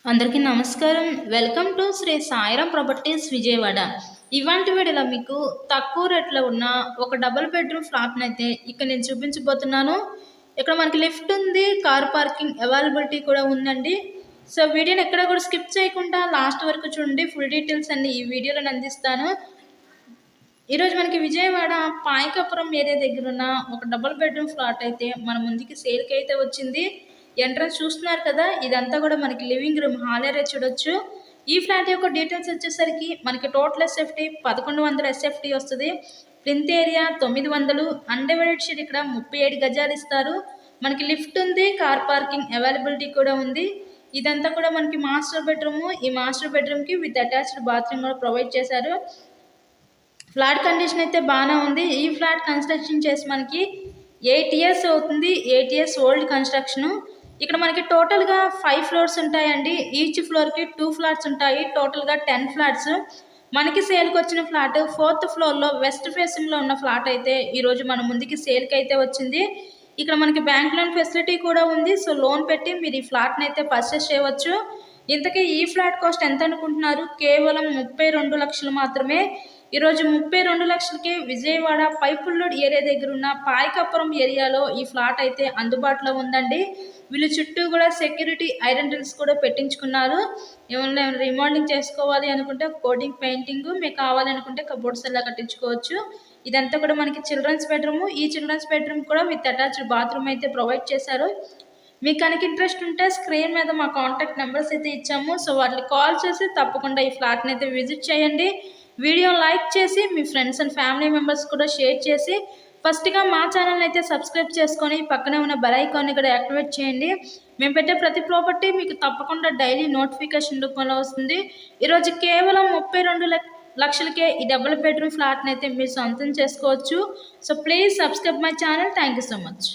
అందరికీ నమస్కారం. Welcome to Shri Sairam properties Vijayawada. ఇవాంటి వీడియోలో మీకు తక్కువ రేట్లో ఉన్న ఒక డబుల్ బెడ్రూమ్ ఫ్లాట్‌నైతే ఇక్కడ నేను చూపించబోతున్నాను. ఇక్కడ మనకి లిఫ్ట్ ఉంది, కార్ పార్కింగ్ అవైలబిలిటీ కూడా ఉందండి. సో వీడియోని ఎక్కడ కూడా స్కిప్ చేయకుండా లాస్ట్ వరకు చూడండి. ఫుల్ డీటెయిల్స్ అన్ని ఈ వీడియోలో అందిస్తాను. ఈరోజు మనకి విజయవాడ పాయకపురం ఏరియా దగ్గర ఉన్న ఒక డబుల్ బెడ్రూమ్ ఫ్లాట్ అయితే మన ముందుకి సేల్కి అయితే వచ్చింది. ఎంట్రన్స్ చూస్తున్నారు కదా, ఇదంతా కూడా మనకి లివింగ్ రూమ్ హాల్ ఏరియా చూడొచ్చు. ఈ ఫ్లాట్ యొక్క డీటెయిల్స్ వచ్చేసరికి మనకి టోటల్ ఎస్ఎఫ్టీ 1100 ఎస్ఎఫ్టీ వస్తుంది. ప్లింత్ ఏరియా 900, అన్డివైడెడ్ షీట్ ఇక్కడ 37 గజాలు ఇస్తారు. మనకి లిఫ్ట్ ఉంది, కార్ పార్కింగ్ అవైలబిలిటీ కూడా ఉంది. ఇదంతా కూడా మనకి మాస్టర్ బెడ్రూమ్. ఈ మాస్టర్ బెడ్రూమ్కి విత్ అటాచ్డ్ బాత్రూమ్ కూడా ప్రొవైడ్ చేశారు. ఫ్లాట్ కండిషన్ అయితే బాగానే ఉంది. ఈ ఫ్లాట్ కన్స్ట్రక్షన్ చేసి మనకి 8 ఇయర్స్ అవుతుంది. 8 ఇయర్స్ ఓల్డ్ కన్స్ట్రక్షను. ఇక్కడ మనకి టోటల్గా 5 ఫ్లోర్స్ ఉంటాయండి. ఈచ్ ఫ్లోర్కి 2 ఫ్లాట్స్ ఉంటాయి. టోటల్గా 10 ఫ్లాట్స్. మనకి సేల్కి వచ్చిన ఫ్లాట్ 4th ఫ్లోర్లో వెస్ట్ ఫేసింగ్లో ఉన్న ఫ్లాట్ అయితే ఈరోజు మన ముందుకి సేల్కి అయితే వచ్చింది. ఇక్కడ మనకి బ్యాంక్ లోన్ ఫెసిలిటీ కూడా ఉంది. సో లోన్ పెట్టి మీరు ఈ ఫ్లాట్ని అయితే పర్చేస్ చేయవచ్చు. ఇంతకీ ఈ ఫ్లాట్ కాస్ట్ ఎంత అనుకుంటున్నారు? కేవలం 32 లక్షలు మాత్రమే. ఈరోజు 32 లక్షలకి విజయవాడ పైపుల్లూడ్ ఏరియా దగ్గర ఉన్న పాయకపురం ఏరియాలో ఈ ఫ్లాట్ అయితే అందుబాటులో ఉందండి. వీళ్ళు చుట్టూ కూడా సెక్యూరిటీ ఐరన్ డ్రిల్స్ కూడా పెట్టించుకున్నారు. ఏమైనా రిమోడలింగ్ చేసుకోవాలి అనుకుంటే కోటింగ్ పెయింటింగ్ మీకు కావాలి అనుకుంటే కబోర్డ్స్ ఎలా కట్టించుకోవచ్చు. ఇదంతా కూడా మనకి చిల్డ్రన్స్ బెడ్రూమ్. ఈ చిల్డ్రన్స్ బెడ్రూమ్ కూడా విత్ అటాచ్డ్ బాత్రూమ్ అయితే ప్రొవైడ్ చేశారు. మీకు కనుక ఇంట్రెస్ట్ ఉంటే స్క్రీన్ మీద మా కాంటాక్ట్ నెంబర్స్ అయితే ఇచ్చాము. సో వాటిని కాల్ చేసి తప్పకుండా ఈ ఫ్లాట్ని అయితే విజిట్ చేయండి. వీడియో లైక్ చేసి మీ ఫ్రెండ్స్ అండ్ ఫ్యామిలీ మెంబర్స్ కూడా షేర్ చేసి ఫస్ట్గా మా ఛానల్ని అయితే సబ్స్క్రైబ్ చేసుకొని పక్కనే ఉన్న బెల్ ఐకాన్ని కూడా యాక్టివేట్ చేయండి. మేము పెట్టే ప్రతి ప్రాపర్టీ మీకు తప్పకుండా డైలీ నోటిఫికేషన్ రూపంలో వస్తుంది. ఈరోజు కేవలం 32 లక్షలకే ఈ డబుల్ బెడ్రూమ్ ఫ్లాట్ని అయితే మీరు సొంతం చేసుకోవచ్చు. So please subscribe my channel. Thank you so much.